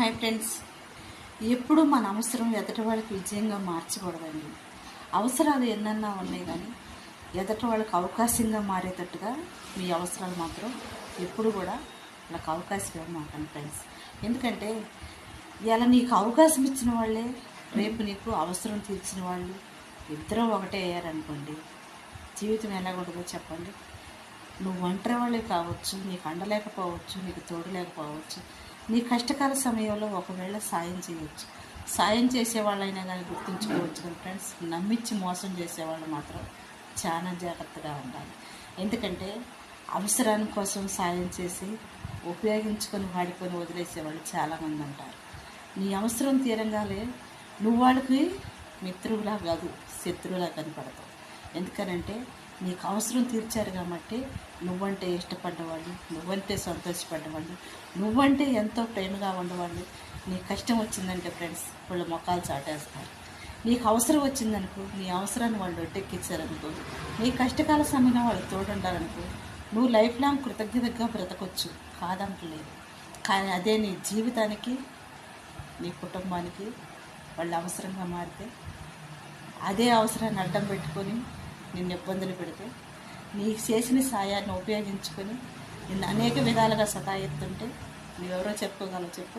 Hi friends, ఎప్పుడు మన అవసరం ఎదటి వాళ్ళకి విజయంగా మార్చకూడదండి. అవసరాలు ఎన్నన్నా ఉన్నాయి కానీ ఎదటి వాళ్ళకి అవకాశంగా మారేటట్టుగా మీ అవసరాలు మాత్రం ఎప్పుడు కూడా వాళ్ళకి అవకాశం ఇవ్వమాకండి ఫ్రెండ్స్. ఎందుకంటే ఇలా నీకు అవకాశం ఇచ్చిన వాళ్ళే రేపు నీకు అవసరం తీర్చిన వాళ్ళు ఇద్దరూ ఒకటే అయ్యారనుకోండి, జీవితం ఎలా ఉంటుందో చెప్పండి. నువ్వు ఒంటరి వాళ్ళే కావచ్చు, నీకు అండలేకపోవచ్చు, నీకు తోడు లేకపోవచ్చు. నీ కష్టకాల సమయంలో ఒకవేళ సాయం చేయవచ్చు. సాయం చేసేవాళ్ళైనా కానీ గుర్తుంచుకోవచ్చు కదా ఫ్రెండ్స్. నమ్మించి మోసం చేసేవాళ్ళు మాత్రం చాలా జాగ్రత్తగా ఉండాలి. ఎందుకంటే అవసరాని కోసం సాయం చేసి ఉపయోగించుకొని వాడుకొని వదిలేసేవాళ్ళు చాలామంది ఉంటారు. నీ అవసరం తీరంగానే నువ్వు వాళ్ళకి మిత్రువులా కాదు, శత్రువులా కనపడతావు. ఎందుకనంటే నీకు అవసరం తీర్చారు కాబట్టి నువ్వంటే ఇష్టపడ్డవాళ్ళు, నువ్వంటే సంతోషపడ్డవాళ్ళు, నువ్వంటే ఎంతో ప్రేమగా ఉండేవాళ్ళు నీ కష్టం వచ్చిందంటే ఫ్రెండ్స్ వాళ్ళ మొఖాలు చాటేస్తారు. నీకు అవసరం వచ్చిందనుకో, నీ అవసరాన్ని వాళ్ళు ఒడ్డెక్కించారనుకో, నీ కష్టకాల సమయంలో వాళ్ళు తోడుండాలనుకో, నువ్వు లైఫ్ లాంగ్ కృతజ్ఞతగా బ్రతకొచ్చు, కాదంటలేదు. కానీ అదే నీ జీవితానికి, నీ కుటుంబానికి వాళ్ళు అవసరంగా మారితే, అదే అవసరాన్ని అడ్డం పెట్టుకొని నిన్ను ఇబ్బందులు పెడితే, నీకు చేసిన సాయాన్ని ఉపయోగించుకొని నిన్ను అనేక విధాలుగా సతాయిస్తుంటే నువ్వెవరో చెప్పుకోగలవు చెప్పు.